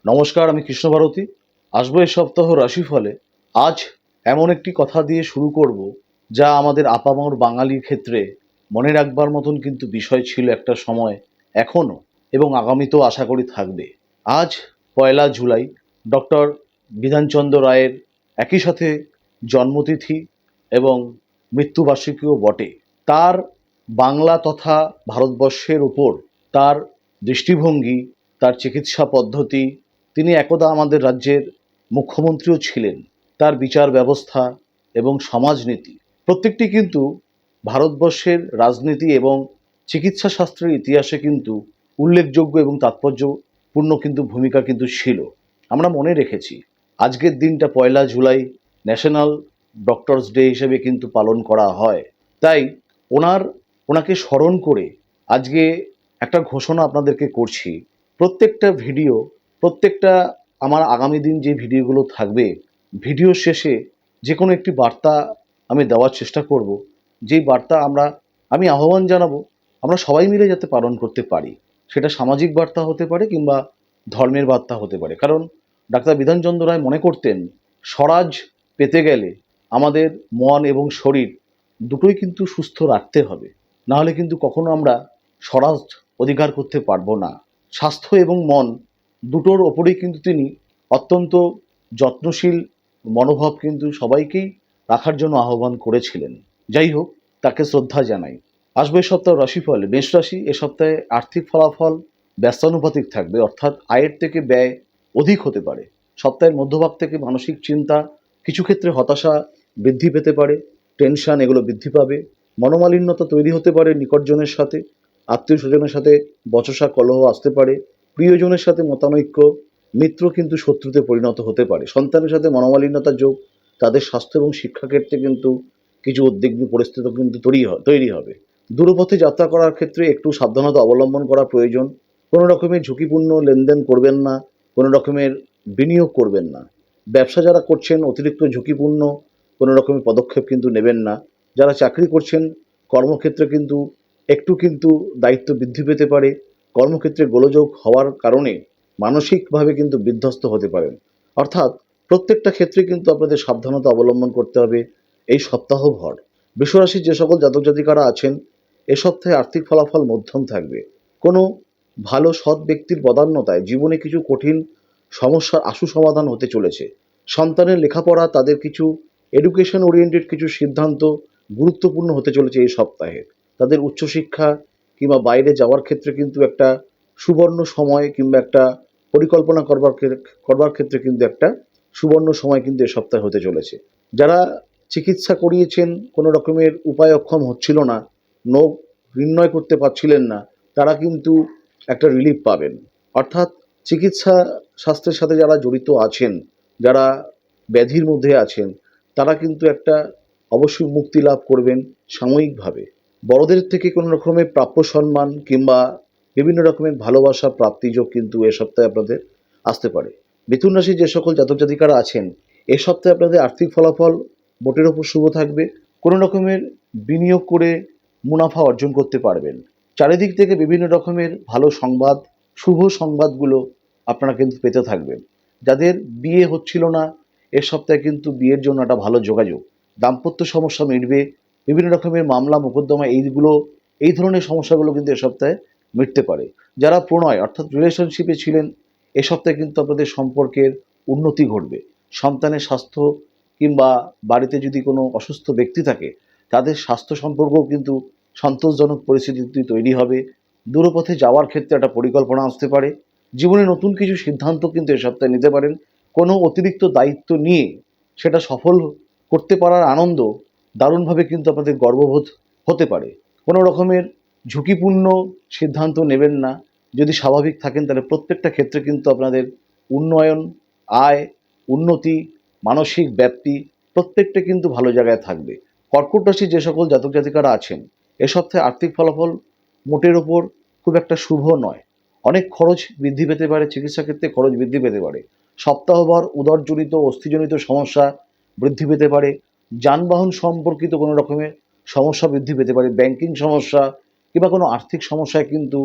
নমস্কার, আমি কৃষ্ণভারতী। আসবো এই সপ্তাহ রাশিফলে। আজ এমন একটি কথা দিয়ে শুরু করব, যা আমাদের আপামর বাঙালির ক্ষেত্রে মনে রাখবার মতন কিন্তু বিষয় ছিল একটা সময়, এখনও এবং আগামীতেও আশা করি থাকবে। আজ 1লা জুলাই, ডক্টর বিধানচন্দ্র রায়ের একই সাথে জন্মতিথি এবং মৃত্যুবার্ষিকীও বটে। তার বাংলা তথা ভারতবর্ষের উপর তার দৃষ্টিভঙ্গি, তার চিকিৎসা পদ্ধতি, তিনি একদা আমাদের রাজ্যের মুখ্যমন্ত্রীও ছিলেন। তার বিচার ব্যবস্থা এবং সমাজনীতি প্রত্যেকটি কিন্তু ভারতবর্ষের রাজনীতি এবং চিকিৎসা শাস্ত্রের ইতিহাসে কিন্তু উল্লেখযোগ্য এবং তাৎপর্যপূর্ণ কিন্তু ভূমিকা কিন্তু ছিল। আমরা মনে রেখেছি আজকের দিনটা 1লা জুলাই ন্যাশনাল ডক্টরস ডে হিসেবে কিন্তু পালন করা হয়। তাই ওনাকে স্মরণ করে আজকে একটা ঘোষণা আপনাদেরকে করছি। প্রত্যেকটা ভিডিও, প্রত্যেকটা আমার আগামী দিন যে ভিডিওগুলো থাকবে, ভিডিও শেষে যে কোনো একটি বার্তা আমি দেওয়ার চেষ্টা করব। যেই বার্তা আমি আহ্বান জানাবো আমরা সবাই মিলে যাতে পালন করতে পারি। সেটা সামাজিক বার্তা হতে পারে কিংবা ধর্মের বার্তা হতে পারে। কারণ ডাক্তার বিধানচন্দ্র রায় মনে করতেন স্বরাজ পেতে গেলে আমাদের মন এবং শরীর দুটোই কিন্তু সুস্থ রাখতে হবে। নাহলে কিন্তু কখনো আমরা স্বরাজ অধিকার করতে পারবো না। স্বাস্থ্য এবং মন দুটোর ওপরেই কিন্তু তিনি অত্যন্ত যত্নশীল মনোভাব কিন্তু সবাইকেই রাখার জন্য আহ্বান করেছিলেন। যাই হোক, তাকে শ্রদ্ধা জানাই। আসবে এই সপ্তাহ রাশিফল। মেষ রাশি, এ সপ্তাহে আর্থিক ফলাফল ব্যস্তানুপাতিক থাকবে, অর্থাৎ আয়ের থেকে ব্যয় অধিক হতে পারে। সপ্তাহের মধ্যভাগ থেকে মানসিক চিন্তা, কিছু ক্ষেত্রে হতাশা বৃদ্ধি পেতে পারে। টেনশন এগুলো বৃদ্ধি পাবে। মনোমালিন্যতা তৈরি হতে পারে নিকটজনের সাথে। আত্মীয় স্বজনের সাথে বচসা কলহ আসতে পারে। প্রিয়জনের সাথে মতানৈক্য, মিত্র কিন্তু শত্রুতে পরিণত হতে পারে। সন্তানের সাথে মনোমালিন্যতার যোগ, তাদের স্বাস্থ্য এবং শিক্ষাক্ষেত্রে কিন্তু কিছু উদ্বিগ্ন পরিস্থিতি কিন্তু তৈরি হবে। দূরপথে যাত্রা করার ক্ষেত্রে একটু সাবধানতা অবলম্বন করা প্রয়োজন। কোনো রকমের ঝুঁকিপূর্ণ লেনদেন করবেন না, কোনো রকমের বিনিয়োগ করবেন না। ব্যবসা যারা করছেন অতিরিক্ত ঝুঁকিপূর্ণ কোনো রকমের পদক্ষেপ কিন্তু নেবেন না। যারা চাকরি করছেন কর্মক্ষেত্রে একটু দায়িত্ব বৃদ্ধি পেতে পারে। কর্মক্ষেত্রে গোলযোগ হওয়ার কারণে মানসিকভাবে কিন্তু বিধ্বস্ত হতে পারেন। অর্থাৎ প্রত্যেকটা ক্ষেত্রে কিন্তু আপনাদের সাবধানতা অবলম্বন করতে হবে এই সপ্তাহভর। বৃষরাশির যে সকল জাতক জাতিকারা আছেন, এ সপ্তাহে আর্থিক ফলাফল মধ্যম থাকবে। কোনো ভালো সৎ ব্যক্তির বদান্যতায় জীবনে কিছু কঠিন সমস্যার আশু সমাধান হতে চলেছে। সন্তানের লেখাপড়া, তাদের কিছু এডুকেশন ওরিয়েন্টেড কিছু সিদ্ধান্ত গুরুত্বপূর্ণ হতে চলেছে এই সপ্তাহে। তাদের উচ্চশিক্ষা কিংবা বাইরে যাওয়ার ক্ষেত্রে কিন্তু একটা সুবর্ণ সময় কিংবা একটা পরিকল্পনা করবার ক্ষেত্রে কিন্তু একটা সুবর্ণ সময় কিন্তু এ সপ্তাহে হতে চলেছে। যারা চিকিৎসা করিয়েছেন, কোনো রকমের উপায় অক্ষম হচ্ছিল না, রোগ নির্ণয় করতে পারছিলেন না, তারা কিন্তু একটা রিলিফ পাবেন। অর্থাৎ চিকিৎসা শাস্ত্রের সাথে যারা জড়িত আছেন, যারা ব্যাধির মধ্যে আছেন, তারা কিন্তু একটা অবশ্যই মুক্তি লাভ করবেন সাময়িকভাবে। বড়দের থেকে কোনো রকমের প্রাপ্য সম্মান কিংবা বিভিন্ন রকমের ভালোবাসা প্রাপ্তিযোগ কিন্তু এ সপ্তাহে আপনাদের আসতে পারে। মিথুন রাশির যে সকল জাতক জাতিকারা আছেন, এ সপ্তাহে আপনাদের আর্থিক ফলাফল মোটের ওপর শুভ থাকবে। কোনো রকমের বিনিয়োগ করে মুনাফা অর্জন করতে পারবেন। চারিদিক থেকে বিভিন্ন রকমের ভালো সংবাদ, শুভ সংবাদগুলো আপনারা কিন্তু পেতে থাকবেন। যাদের বিয়ে হচ্ছিল না, এ সপ্তাহে কিন্তু বিয়ের জন্য একটা ভালো যোগাযোগ। দাম্পত্য সমস্যা মিটবে। বিভিন্ন রকমের মামলা মোকদ্দমা এই ধরনের সমস্যাগুলো কিন্তু এ সপ্তাহে মিটতে পারে। যারা প্রণয় অর্থাৎ রিলেশনশিপে ছিলেন, এ সপ্তাহে কিন্তু আপনাদের সম্পর্কের উন্নতি ঘটবে। সন্তানের স্বাস্থ্য কিংবা বাড়িতে যদি কোনো অসুস্থ ব্যক্তি থাকে, তাদের স্বাস্থ্য সম্পর্কেও কিন্তু সন্তোষজনক পরিস্থিতি তৈরি হবে। দূরপথে যাওয়ার ক্ষেত্রে একটা পরিকল্পনা আসতে পারে। জীবনে নতুন কিছু সিদ্ধান্ত কিন্তু এ সপ্তাহে নিতে পারেন। কোনো অতিরিক্ত দায়িত্ব নিয়ে সেটা সফল করতে পারার আনন্দ দারুণভাবে কিন্তু আপনাদের গর্ববোধ হতে পারে। কোনো রকমের ঝুঁকিপূর্ণ সিদ্ধান্ত নেবেন না। যদি স্বাভাবিক থাকেন তাহলে প্রত্যেকটা ক্ষেত্রে কিন্তু আপনাদের উন্নয়ন, আয়, উন্নতি, মানসিক ব্যাপ্তি প্রত্যেকটা কিন্তু ভালো জায়গায় থাকবে। কর্কট রাশির যে সকল জাতক জাতিকারা আছেন, এ সপ্তাহে আর্থিক ফলাফল মোটের ওপর খুব একটা শুভ নয়। অনেক খরচ বৃদ্ধি পেতে পারে, চিকিৎসা ক্ষেত্রে খরচ বৃদ্ধি পেতে পারে। সপ্তাহভর উদরজনিত অস্থিজনিত সমস্যা বৃদ্ধি পেতে পারে। যানবাহন সম্পর্কিত কোনো রকমের সমস্যা বৃদ্ধি পেতে পারে। ব্যাংকিং সমস্যা কিংবা কোনো আর্থিক সমস্যায় কিন্তু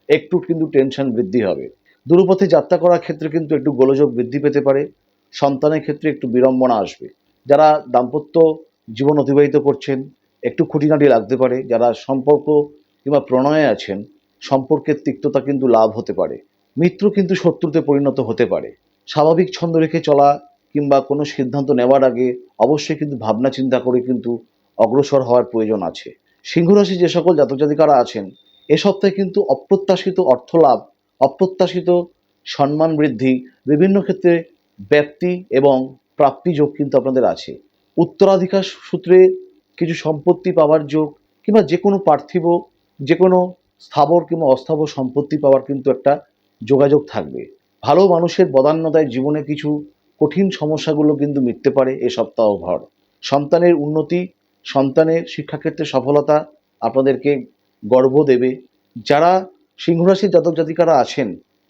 একটু টেনশন বৃদ্ধি হবে। দূরপথে যাত্রা করার ক্ষেত্রে কিন্তু একটু গোলযোগ বৃদ্ধি পেতে পারে। সন্তানের ক্ষেত্রে একটু বিড়ম্বনা আসবে। যারা দাম্পত্য জীবন অতিবাহিত করছেন একটু খুঁটিনাটি লাগতে পারে। যারা সম্পর্ক কিংবা প্রণয়ে আছেন সম্পর্কের তিক্ততা কিন্তু লাভ হতে পারে। মিত্র কিন্তু শত্রুতে পরিণত হতে পারে। স্বাভাবিক ছন্দ রেখে চলা কিংবা কোনো সিদ্ধান্ত নেওয়ার আগে অবশ্যই কিন্তু ভাবনা চিন্তা করে কিন্তু অগ্রসর হওয়ার প্রয়োজন আছে। সিংহ রাশি যে সকল জাতক জাতিকারা আছেন এ সপ্তাহে কিন্তু অপ্রত্যাশিত অর্থ লাভ, অপ্রত্যাশিত সম্মান বৃদ্ধি, বিভিন্ন ক্ষেত্রে ব্যাপ্তি এবং প্রাপ্তি যোগ কিন্তু আপনাদের আছে। উত্তরাধিকার সূত্রে কিছু সম্পত্তি পাওয়ার যোগ কিংবা যে কোনো পার্থিব যে কোনো স্থাবর কিংবা অস্থাবর সম্পত্তি পাওয়ার কিন্তু একটা যোগাযোগ থাকবে। ভালো মানুষের বদান্যতায় জীবনে কিছু কঠিন সমস্যাগুলো কিন্তু মিটতে পারে এ সপ্তাহভর। সন্তানের উন্নতি, সন্তানের শিক্ষাক্ষেত্রে সফলতা আপনাদেরকে গর্ব দেবে। যারা সিংহরাশির জাতক জাতিকারা আছেন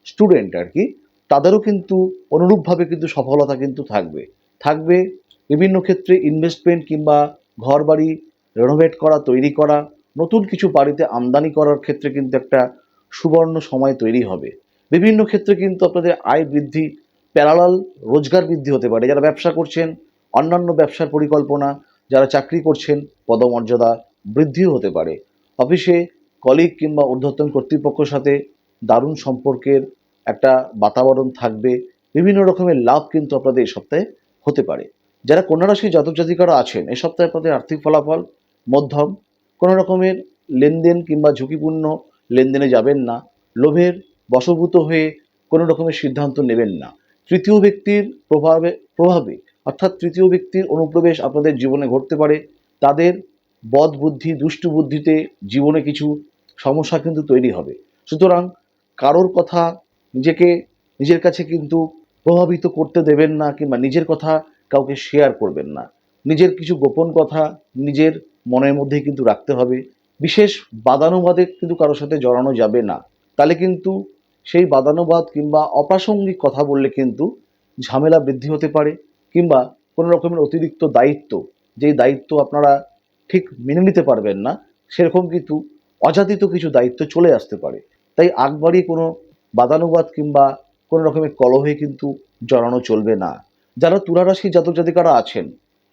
স্টুডেন্ট আর কি, তাদেরও কিন্তু অনুরূপভাবে কিন্তু সফলতা কিন্তু থাকবে বিভিন্ন ক্ষেত্রে ইনভেস্টমেন্ট কিংবা ঘর বাড়ি রেনোভেট করা, তৈরি করা, নতুন কিছু বাড়িতে আমদানি করার ক্ষেত্রে কিন্তু একটা সুবর্ণ সময় তৈরি হবে। বিভিন্ন ক্ষেত্রে কিন্তু আপনাদের আয় বৃদ্ধি, প্যারালাল রোজগার বৃদ্ধি হতে পারে। যারা ব্যবসা করছেন অন্যান্য ব্যবসার পরিকল্পনা, যারা চাকরি করছেন পদমর্যাদা বৃদ্ধিও হতে পারে। অফিসে কলিগ কিংবা ঊর্ধ্বতন কর্তৃপক্ষের সাথে দারুণ সম্পর্কের একটা বাতাবরণ থাকবে। বিভিন্ন রকমের লাভ কিন্তু আপনাদের এই সপ্তাহে হতে পারে। যারা কন্যা রাশির জাতক জাতিকারা আছেন এ সপ্তাহে আপনাদের আর্থিক ফলাফল মধ্যম। কোনো রকমের লেনদেন কিংবা ঝুঁকিপূর্ণ লেনদেনে যাবেন না। লোভের বশভূত হয়ে কোনো রকমের সিদ্ধান্ত নেবেন না। তৃতীয় ব্যক্তির প্রভাবে অর্থাৎ তৃতীয় ব্যক্তির অনুপ্রবেশ আপনাদের জীবনে ঘটতে পারে। তাদের বদ বুদ্ধি, দুষ্টু বুদ্ধিতে জীবনে কিছু সমস্যা কিন্তু তৈরি হবে। সুতরাং কারোর কথা নিজের কাছে কিন্তু প্রভাবিত করতে দেবেন না কিংবা নিজের কথা কাউকে শেয়ার করবেন না। নিজের কিছু গোপন কথা নিজের মনের মধ্যেই কিন্তু রাখতে হবে। বিশেষ বাদানুবাদে কিন্তু কারোর সাথে জড়ানো যাবে না। তাহলে কিন্তু সেই বাদানুবাদ কিংবা অপ্রাসঙ্গিক কথা বললে কিন্তু ঝামেলা বৃদ্ধি হতে পারে কিংবা কোনো রকমের অতিরিক্ত দায়িত্ব, যেই দায়িত্ব আপনারা ঠিক মেনে নিতে পারবেন না, সেরকম কিন্তু অযাচিত কিছু দায়িত্ব চলে আসতে পারে। তাই আগ বাড়িয়ে কোনো বাদানুবাদ কিংবা কোনো রকমের কলহে কিন্তু জড়ানো চলবে না। যারা তুলা রাশির জাতক জাতিকারা আছেন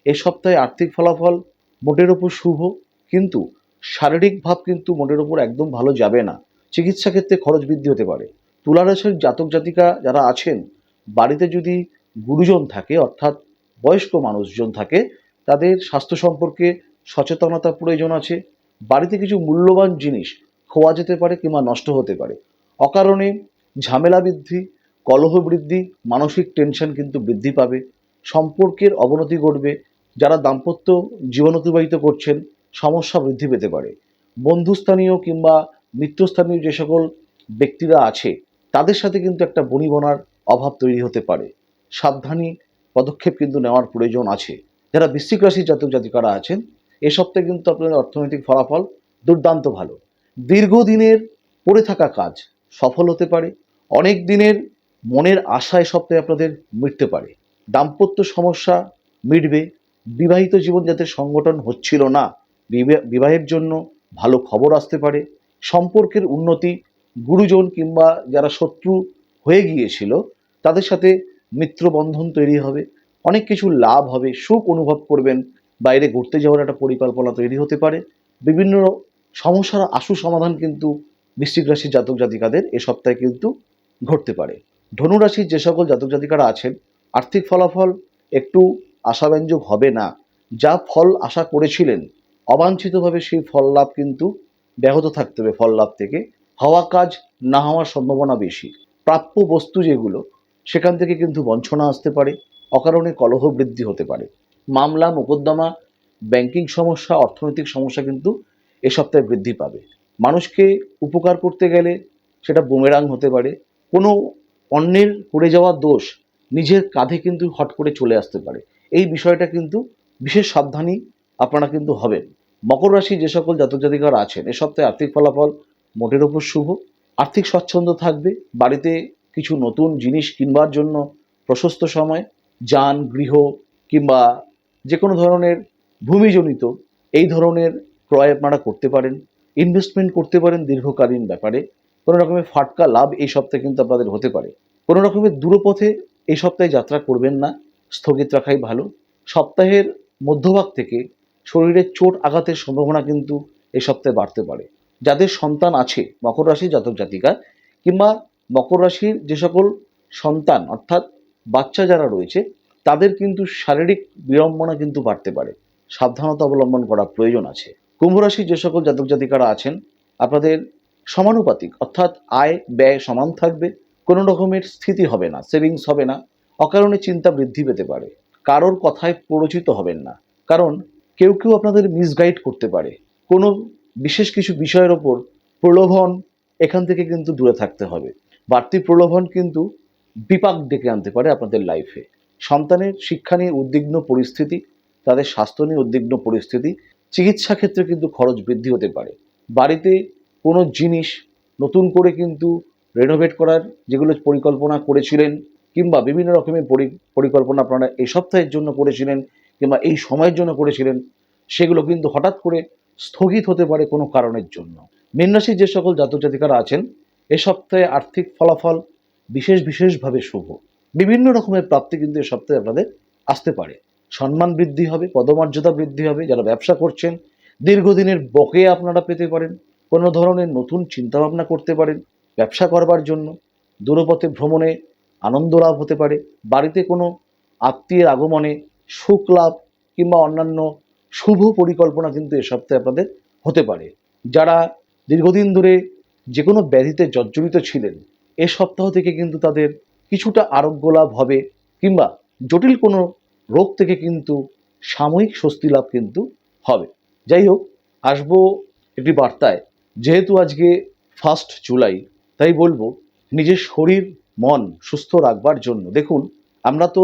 এই সপ্তাহে আর্থিক ফলাফল মোটের ওপর শুভ, কিন্তু শারীরিক ভাব কিন্তু মোটের ওপর একদম ভালো যাবে না। চিকিৎসা ক্ষেত্রে খরচ বৃদ্ধি হতে পারে। তুলা রাশির জাতক জাতিকা যারা আছেন বাড়িতে যদি গুরুজন থাকে অর্থাৎ বয়স্ক মানুষজন থাকে তাদের স্বাস্থ্য সম্পর্কে সচেতনতা প্রয়োজন আছে। বাড়িতে কিছু মূল্যবান জিনিস খোয়া যেতে পারে কিংবা নষ্ট হতে পারে। অকারণে ঝামেলা বৃদ্ধি, কলহ বৃদ্ধি, মানসিক টেনশন কিন্তু বৃদ্ধি পাবে। সম্পর্কের অবনতি ঘটবে। যারা দাম্পত্য জীবন অতিবাহিত করছেন সমস্যা বৃদ্ধি পেতে পারে। বন্ধুস্থানীয় কিংবা মিত্রস্থানীয় যে সকল ব্যক্তিরা আছে তাদের সাথে কিন্তু একটা বনিবনার অভাব তৈরি হতে পারে। সাবধানী পদক্ষেপ কিন্তু নেওয়ার প্রয়োজন আছে। যারা বৃশ্চিক রাশির জাতক জাতিকারা আছেন এ সপ্তাহে কিন্তু আপনাদের অর্থনৈতিক ফলাফল দুর্দান্ত ভালো। দীর্ঘদিনের পড়ে থাকা কাজ সফল হতে পারে। অনেক দিনের মনের আশা এ সপ্তাহে আপনাদের মিটতে পারে। দাম্পত্য সমস্যা মিটবে। বিবাহিত জীবন যাদের সংগঠন হচ্ছিল না, বিবাহের জন্য ভালো খবর আসতে পারে। সম্পর্কের উন্নতি, গুরুজন কিংবা যারা শত্রু হয়ে গিয়েছিল তাদের সাথে মিত্রবন্ধন তৈরি হবে। অনেক কিছু লাভ হবে, সুখ অনুভব করবেন। বাইরে ঘুরতে যাওয়ার একটা পরিকল্পনা তৈরি হতে পারে। বিভিন্ন সমস্যার আশু সমাধান কিন্তু বৃশ্চিক রাশির জাতক জাতিকাদের এ সপ্তাহে কিন্তু ঘটতে পারে। ধনু রাশির যে সকল জাতক জাতিকারা আছেন আর্থিক ফলাফল একটু আশাব্যঞ্জক হবে না। যা ফল আশা করেছিলেন অবাঞ্ছিতভাবে সেই ফল লাভ কিন্তু ব্যাহত থাকতে হবে। ফল লাভ থেকে হওয়া কাজ না হওয়ার সম্ভাবনা বেশি। প্রাপ্য বস্তু যেগুলো সেখান থেকে কিন্তু বঞ্চনা আসতে পারে। অকারণে কলহ বৃদ্ধি হতে পারে। মামলা মোকদ্দমা, ব্যাংকিং সমস্যা, অর্থনৈতিক সমস্যা কিন্তু এ সপ্তাহে বৃদ্ধি পাবে। মানুষকে উপকার করতে গেলে সেটা বুমেরাং হতে পারে। কোনো অন্যের করে যাওয়া দোষ নিজের কাঁধে কিন্তু হট করে চলে আসতে পারে। এই বিষয়টা কিন্তু বিশেষ সাবধানী আপনারা কিন্তু হবেন। মকর রাশি যে সকল জাতক জাতিকারা আছেন এ সপ্তাহে আর্থিক ফলাফল মোটের ওপর শুভ। আর্থিক স্বচ্ছন্দ থাকবে। বাড়িতে কিছু নতুন জিনিস কিনবার জন্য প্রশস্ত সময়। যান, গৃহ কিংবা যে কোনো ধরনের ভূমিজনিত এই ধরনের ক্রয় আপনারা করতে পারেন। ইনভেস্টমেন্ট করতে পারেন দীর্ঘকালীন ব্যাপারে। কোনো রকমের ফাটকা লাভ এই সপ্তাহে কিন্তু আপনাদের হতে পারে। কোনো রকমের দূরপথে এই সপ্তাহে যাত্রা করবেন না, স্থগিত রাখাই ভালো। সপ্তাহের মধ্যভাগ থেকে শরীরে চোট আঘাতের সম্ভাবনা কিন্তু এই সপ্তাহে বাড়তে পারে। যাদের সন্তান আছে মকর রাশির জাতক জাতিকা, কিংবা মকর রাশির যে সকল সন্তান অর্থাৎ বাচ্চা যারা রয়েছে, তাদের কিন্তু শারীরিক বিড়ম্বনা কিন্তু বাড়তে পারে। সাবধানতা অবলম্বন করা প্রয়োজন আছে। কুম্ভ রাশির যে সকল জাতক জাতিকারা আছেন, আপনাদের সমানুপাতিক অর্থাৎ আয় ব্যয় সমান থাকবে। কোনো রকমের স্থিতি হবে না, সেভিংস হবে না। অকারণে চিন্তা বৃদ্ধি পেতে পারে। কারোর কথায় প্ররোচিত হবেন না, কারণ কেউ কেউ আপনাদের মিসগাইড করতে পারে। কোনো বিশেষ কিছু বিষয়ের ওপর প্রলোভন, এখান থেকে কিন্তু দূরে থাকতে হবে। বাড়তি প্রলোভন কিন্তু বিপাক ডেকে আনতে পারে আপনাদের লাইফে। সন্তানের শিক্ষা নিয়ে উদ্বিগ্ন পরিস্থিতি, তাদের স্বাস্থ্য নিয়ে উদ্বিগ্ন পরিস্থিতি, চিকিৎসা ক্ষেত্রে কিন্তু খরচ বৃদ্ধি হতে পারে। বাড়িতে কোনো জিনিস নতুন করে কিন্তু রেনোভেট করার যেগুলো পরিকল্পনা করেছিলেন, কিংবা বিভিন্ন রকমের পরিকল্পনা আপনারা এই সপ্তাহের জন্য করেছিলেন, কিংবা এই সময়ের জন্য করেছিলেন, সেগুলো কিন্তু হঠাৎ করে স্থগিত হতে পারে কোনো কারণের জন্য। মীন রাশির যে সকল জাতক জাতিকারা আছেন, এ সপ্তাহে আর্থিক ফলাফল বিশেষভাবে শুভ। বিভিন্ন রকমের প্রাপ্তি কিন্তু এ সপ্তাহে আপনাদের আসতে পারে। সম্মান বৃদ্ধি হবে, পদমর্যাদা বৃদ্ধি হবে। যারা ব্যবসা করছেন, দীর্ঘদিনের বকেয়া আপনারা পেতে পারেন। কোনো ধরনের নতুন চিন্তাভাবনা করতে পারেন ব্যবসা করবার জন্য। দূরপথে ভ্রমণে আনন্দ লাভ হতে পারে। বাড়িতে কোনো আত্মীয়ের আগমনে সুখ লাভ কিংবা অন্যান্য শুভ পরিকল্পনা কিন্তু এ সপ্তাহে আপনাদের হতে পারে। যারা দীর্ঘদিন ধরে যে কোনো ব্যাধিতে জর্জরিত ছিলেন, এ সপ্তাহ থেকে কিন্তু তাদের কিছুটা আরোগ্য লাভ হবে, কিংবা জটিল কোনো রোগ থেকে কিন্তু সাময়িক স্বস্তি লাভ কিন্তু হবে। যাই হোক, আসবো একটি বার্তায়। যেহেতু আজকে 1 জুলাই, তাই বলবো নিজের শরীর মন সুস্থ রাখবার জন্য, দেখুন আমরা তো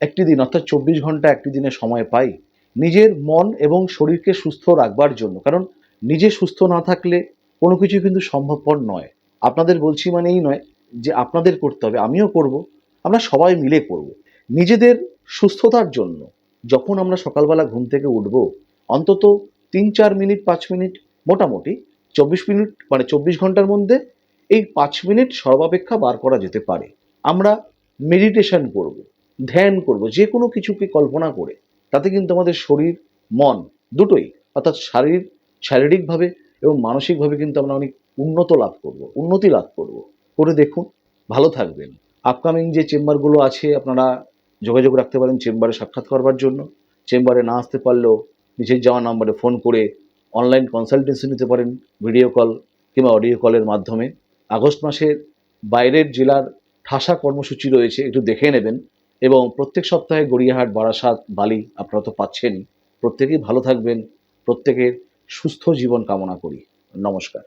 একটি দিন অর্থাৎ 24 ঘন্টা একটি দিনে সময় পাই নিজের মন এবং শরীরকে সুস্থ রাখবার জন্য। কারণ নিজে সুস্থ না থাকলে কোনো কিছু কিন্তু সম্ভবপর নয়। আপনাদের বলছি মানে এই নয় যে আপনাদের করতে হবে, আমিও করব, আমরা সবাই মিলে করব। নিজেদের সুস্থতার জন্য যখন আমরা সকালবেলা ঘুম থেকে উঠব, অন্তত 3-4 মিনিট 5 মিনিট, মোটামুটি 24 মিনিট, মানে 24 ঘন্টার মধ্যে এই 5 মিনিট সর্বাপেক্ষা বার করা যেতে পারে। আমরা মেডিটেশন করব, ধ্যান করব, যে কোনো কিছুকে কল্পনা করে। তাতে কিন্তু আমাদের শরীর মন দুটোই, অর্থাৎ শারীরিকভাবে এবং মানসিকভাবে কিন্তু আমরা অনেক উন্নতি লাভ করব। করে দেখুন, ভালো থাকবেন। আপকামিং যে চেম্বারগুলো আছে, আপনারা যোগাযোগ রাখতে পারেন চেম্বারে সাক্ষাৎ করবার জন্য। চেম্বারে না আসতে পারলেও নিচের যাওয়া নম্বরে ফোন করে অনলাইন কনসালটেন্সি নিতে পারেন, ভিডিও কল কিংবা অডিও কলের মাধ্যমে। আগস্ট মাসের বাইরের জেলার ঠাসা কর্মসূচি রয়েছে, একটু দেখে নেবেন। এবং প্রত্যেক সপ্তাহে গড়িয়াহাট, বারাসাত, বালি আপনারা তো পাচ্ছেনই। প্রত্যেকেই ভালো থাকবেন, প্রত্যেকের সুস্থ জীবন কামনা করি। নমস্কার।